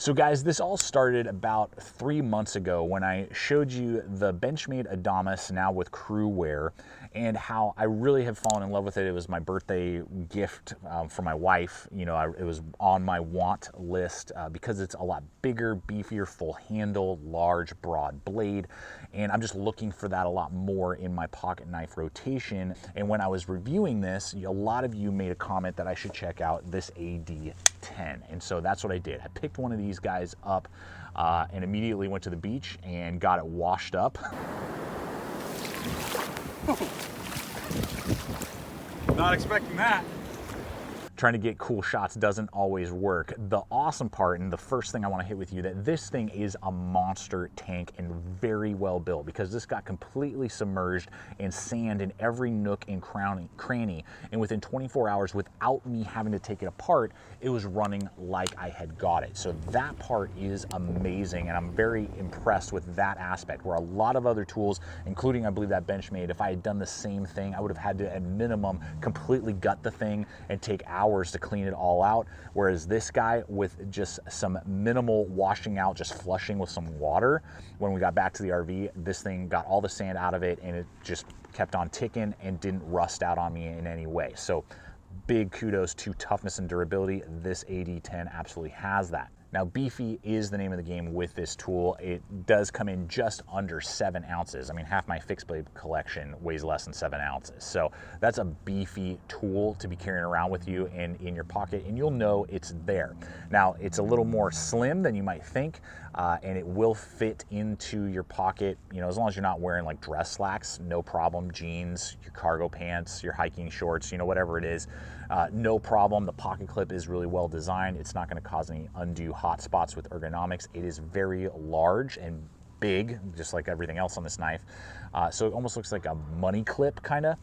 So guys, this all started about 3 months ago when I showed you the Benchmade Adamas now with crew wear, and how I really have fallen in love with it. It was my birthday gift for my wife. You know, it was on my want list because it's a lot bigger, beefier, full handle, large, broad blade, and I'm just looking for that a lot more in my pocket knife rotation. And when I was reviewing this, a lot of you made a comment that I should check out this AD-10, and so that's what I did. I picked one of these guys up and immediately went to the beach and got it washed up. Not expecting that. Trying to get cool shots doesn't always work. The awesome part, and the first thing I want to hit with you, that this thing is a monster tank and very well built, because this got completely submerged in sand in every nook and cranny, and within 24 hours, without me having to take it apart, it was running like I had got it. So that part is amazing, and I'm very impressed with that aspect, where a lot of other tools, including I believe that Benchmade, if I had done the same thing, I would have had to at minimum completely gut the thing and take hours to clean it all out, whereas this guy, with just some minimal washing out, just flushing with some water, when we got back to the RV, this thing got all the sand out of it and it just kept on ticking and didn't rust out on me in any way. So big kudos to toughness and durability. This AD-10 absolutely has that. Now, beefy is the name of the game with this tool. It does come in just under 7 ounces. I mean, half my fixed blade collection weighs less than 7 ounces. So that's a beefy tool to be carrying around with you and in your pocket, and you'll know it's there. Now, it's a little more slim than you might think, and it will fit into your pocket, you know, as long as you're not wearing like dress slacks, no problem. Jeans, your cargo pants, your hiking shorts, you know, whatever it is, no problem. The pocket clip is really well designed. It's not going to cause any undue hot spots with Ergonomics. It is very large and big, just like everything else on this knife. So it almost looks like a money clip kind of,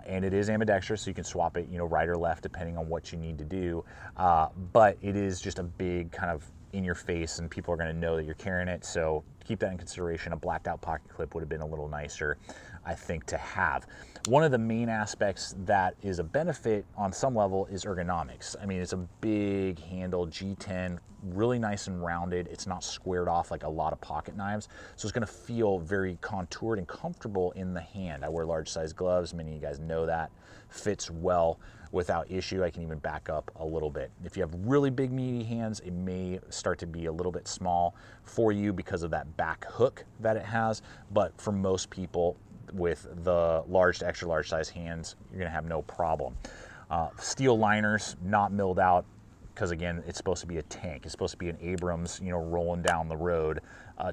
and it is ambidextrous, so you can swap it, you know, right or left depending on what you need to do. But it is just a big kind of in your face, and people are going to know that you're carrying it. So keep that in consideration. A blacked out pocket clip would have been a little nicer, I think, to have. One of the main aspects that is a benefit on some level is ergonomics. I mean, it's a big handle G10, really nice and rounded. It's not squared off like a lot of pocket knives, so it's going to feel very contoured and comfortable in the hand. I wear large size gloves, many of you guys know that. Fits well without issue. I can even back up a little bit. If you have really big meaty hands, it may start to be a little bit small for you because of that back hook that it has, but for most people with the large to extra large size hands, you're gonna have no problem. Steel liners, not milled out, because again, it's supposed to be a tank. It's supposed to be an Abrams, you know, rolling down the road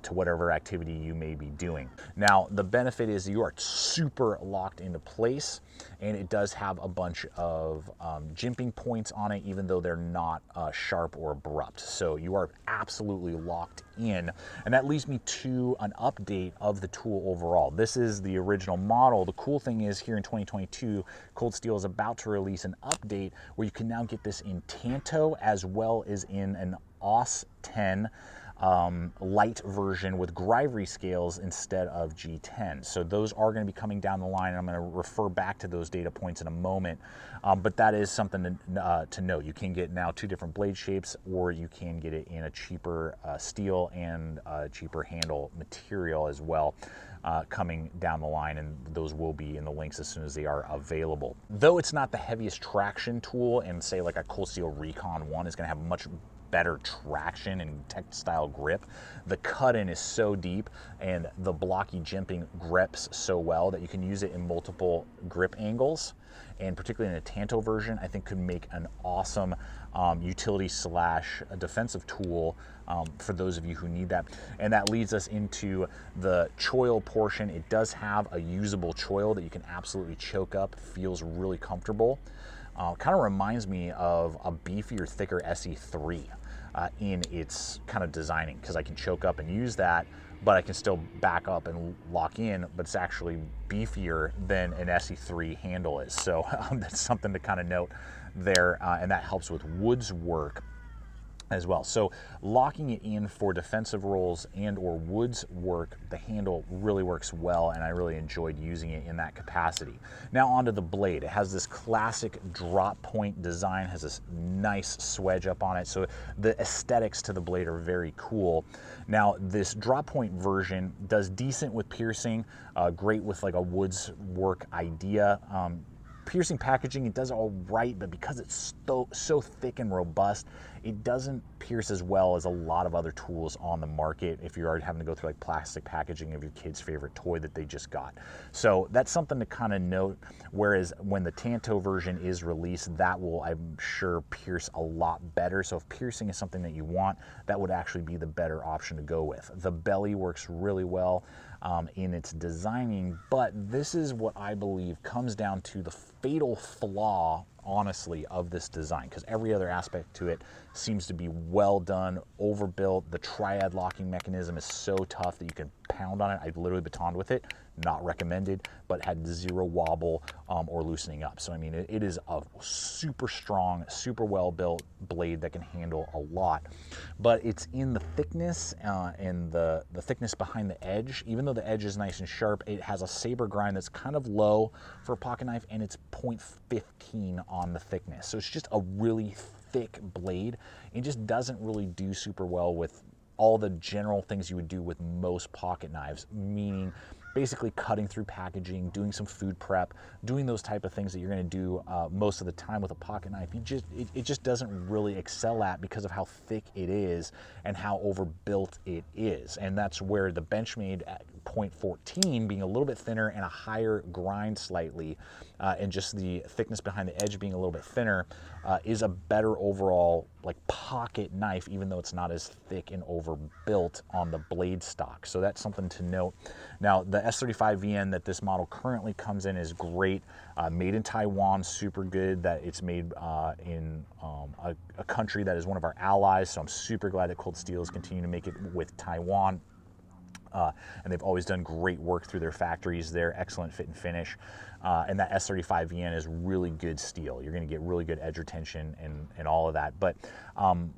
to whatever activity you may be doing. Now, the benefit is you are super locked into place, and it does have a bunch of jimping points on it, even though they're not sharp or abrupt. So you are absolutely locked in, and that leads me to an update of the tool overall. This is the original model. The cool thing is, here in 2022, Cold Steel is about to release an update where you can now get this in Tanto as well as in an AD-10 light version with Grayl scales instead of G10. So those are going to be coming down the line, and I'm going to refer back to those data points in a moment. But that is something to note. You can get now 2 different blade shapes, or you can get it in a cheaper steel and cheaper handle material as well. Coming down the line, and those will be in the links as soon as they are available. Though it's not the heaviest traction tool, and say like a Cold Steel Recon 1 is going to have much better traction and textile grip, the cut-in is so deep and the blocky jimping grips so well that you can use it in multiple grip angles, and particularly in a Tanto version, I think could make an awesome utility slash defensive tool for those of you who need that. And that leads us into the choil portion. It does have a usable choil that you can absolutely choke up. It feels really comfortable. Kind of reminds me of a beefier, thicker SE3 in its kind of designing, because I can choke up and use that, but I can still back up and lock in, but it's actually beefier than an SE3 handle is. So that's something to kind of note there, and that helps with woods work. as well. So locking it in for defensive rolls and or woods work, the handle really works well, and I really enjoyed using it in that capacity. Now onto the blade. It has this classic drop point design, has this nice swedge up on it, so the aesthetics to the blade are very cool. Now this drop point version does decent with piercing, great with like a woods work idea. Piercing packaging, it does all right, but because it's so thick and robust, it doesn't pierce as well as a lot of other tools on the market if you're already having to go through like plastic packaging of your kid's favorite toy that they just got. So that's something to kind of note, whereas when the Tanto version is released, that will, I'm sure, pierce a lot better. So if piercing is something that you want, that would actually be the better option to go with. The belly works really well in its designing, but this is what I believe comes down to the fatal flaw, honestly, of this design, because every other aspect to it seems to be well done, overbuilt. The triad locking mechanism is so tough that you can pound on it. I literally batoned with it, not recommended, but had zero wobble or loosening up. So I mean, it is a super strong, super well built blade that can handle a lot, but it's in the thickness and the thickness behind the edge. Even though the edge is nice and sharp, it has a saber grind that's kind of low for a pocket knife, and it's 0.15 on the thickness. So it's just a really thick blade. It just doesn't really do super well with all the general things you would do with most pocket knives, meaning basically cutting through packaging, doing some food prep, doing those type of things that you're going to do most of the time with a pocket knife. It just doesn't really excel at because of how thick it is and how overbuilt it is. And that's where the Benchmade at 0.14 being a little bit thinner and a higher grind slightly, and just the thickness behind the edge being a little bit thinner, is a better overall like pocket knife, even though it's not as thick and overbuilt on the blade stock. So that's something to note. Now the S35VN that this model currently comes in is great, made in Taiwan, super good that it's made in a country that is one of our allies. So I'm super glad that Cold Steel is continuing to make it with Taiwan. And they've always done great work through their factories there, excellent fit and finish. And that S35VN is really good steel. You're going to get really good edge retention and all of that. But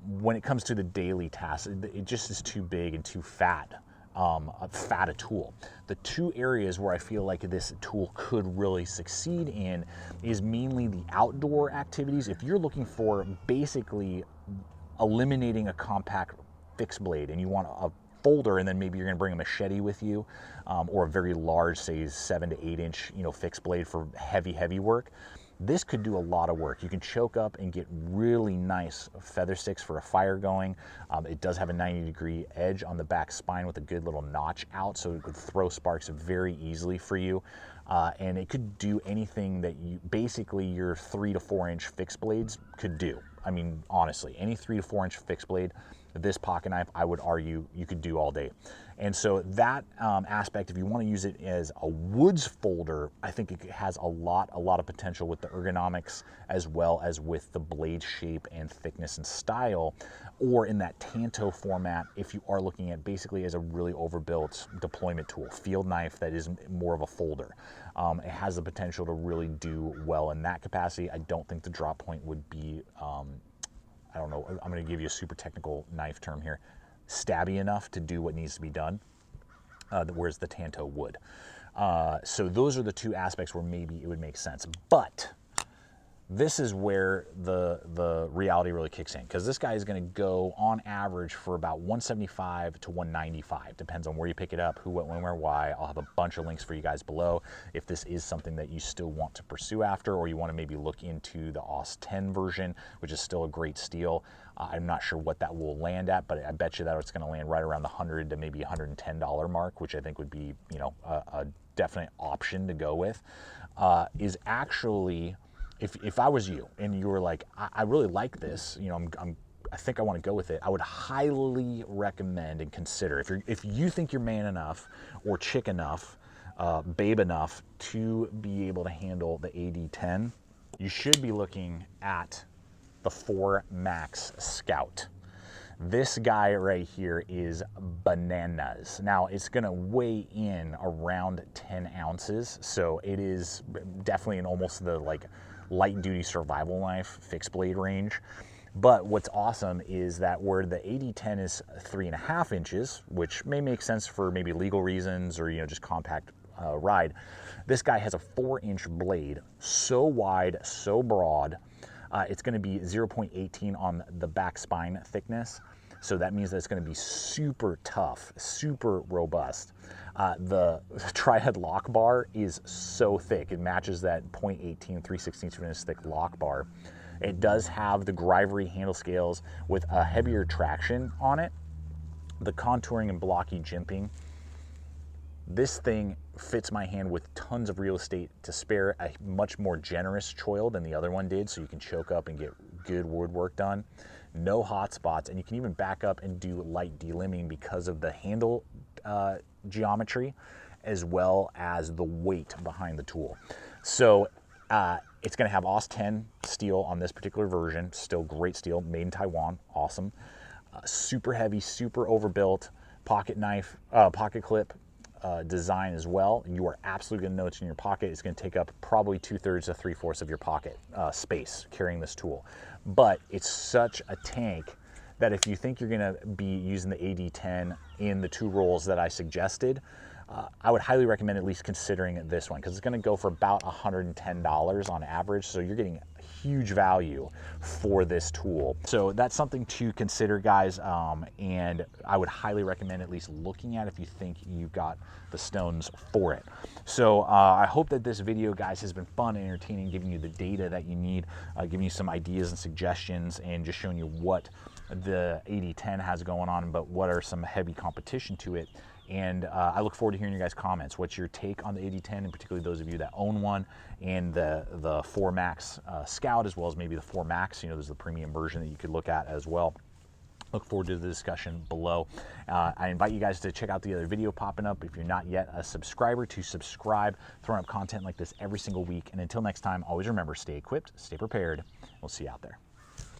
when it comes to the daily tasks, it just is too big and too fat a tool. The two areas where I feel like this tool could really succeed in is mainly the outdoor activities. If you're looking for basically eliminating a compact fixed blade and you want a folder, and then maybe you're going to bring a machete with you, or a very large, say 7 to 8 inch, fixed blade for heavy work. This could do a lot of work. You can choke up and get really nice feather sticks for a fire going. It does have a 90-degree edge on the back spine with a good little notch out, so it could throw sparks very easily for you. And it could do anything that basically your 3 to 4 inch fixed blades could do. I mean, honestly, any 3 to 4 inch fixed blade, this pocket knife, I would argue you could do all day. And so that aspect, if you want to use it as a woods folder, I think it has a lot of potential with the ergonomics, as well as with the blade shape and thickness and style, or in that Tanto format if you are looking at basically as a really overbuilt deployment tool, field knife that is more of a folder. It has the potential to really do well in that capacity. I don't think the drop point would be, I don't know, I'm going to give you a super technical knife term here, stabby enough to do what needs to be done, whereas the Tanto would. So those are the two aspects where maybe it would make sense. But this is where the reality really kicks in, because this guy is going to go on average for about 175 to 195, depends on where you pick it up, who, what, when, where, why. I'll have a bunch of links for you guys below if this is something that you still want to pursue after, or you want to maybe look into the AD-10 version, which is still a great steel. I'm not sure what that will land at, but I bet you that it's going to land right around the $100 to maybe $110 mark, which I think would be, a definite option to go with. Is actually, if I was you and you were like, I really like this, I think I want to go with it, I would highly recommend and consider, if you think you're man enough or chick enough, babe enough to be able to handle the AD-10, you should be looking at the 4 Max Scout. This guy right here is bananas. Now it's gonna weigh in around 10 ounces, so it is definitely in almost the like light duty survival knife fixed blade range. But what's awesome is that where the AD-10 is 3.5 inches, which may make sense for maybe legal reasons or, you know, just compact ride, this guy has a 4-inch blade, so wide, so broad. It's going to be 0.18 on the back spine thickness. So that means that it's going to be super tough, super robust. The tri-head lock bar is so thick. It matches that 0.18, 3/16 of an inch thick lock bar. It does have the Gryvery handle scales with a heavier traction on it. The contouring and blocky jimping. This thing fits my hand with tons of real estate to spare, a much more generous choil than the other one did, so you can choke up and get good woodwork done. No hot spots, and you can even back up and do light delimbing because of the handle geometry as well as the weight behind the tool. So it's going to have AUS-10 steel on this particular version. Still great steel, made in Taiwan. Awesome. Super heavy, super overbuilt pocket knife, pocket clip design as well. You are absolutely going to know it's in your pocket. It's going to take up probably 2/3 to 3/4 of your pocket space carrying this tool. But it's such a tank that if you think you're going to be using the AD-10 in the 2 rolls that I suggested, I would highly recommend at least considering this one, because it's going to go for about $110 on average. So you're getting huge value for this tool. So that's something to consider, guys. And I would highly recommend at least looking at if you think you've got the stones for it. So I hope that this video, guys, has been fun and entertaining, giving you the data that you need, giving you some ideas and suggestions, and just showing you what the AD-10 has going on, but what are some heavy competition to it. And I look forward to hearing your guys' comments. What's your take on the AD-10, and particularly those of you that own one, and the 4 Max Scout, as well as maybe the 4 Max. You know, there's the premium version that you could look at as well. Look forward to the discussion below. I invite you guys to check out the other video popping up. If you're not yet a subscriber, to subscribe. Throwing up content like this every single week. And until next time, always remember, stay equipped, stay prepared. We'll see you out there.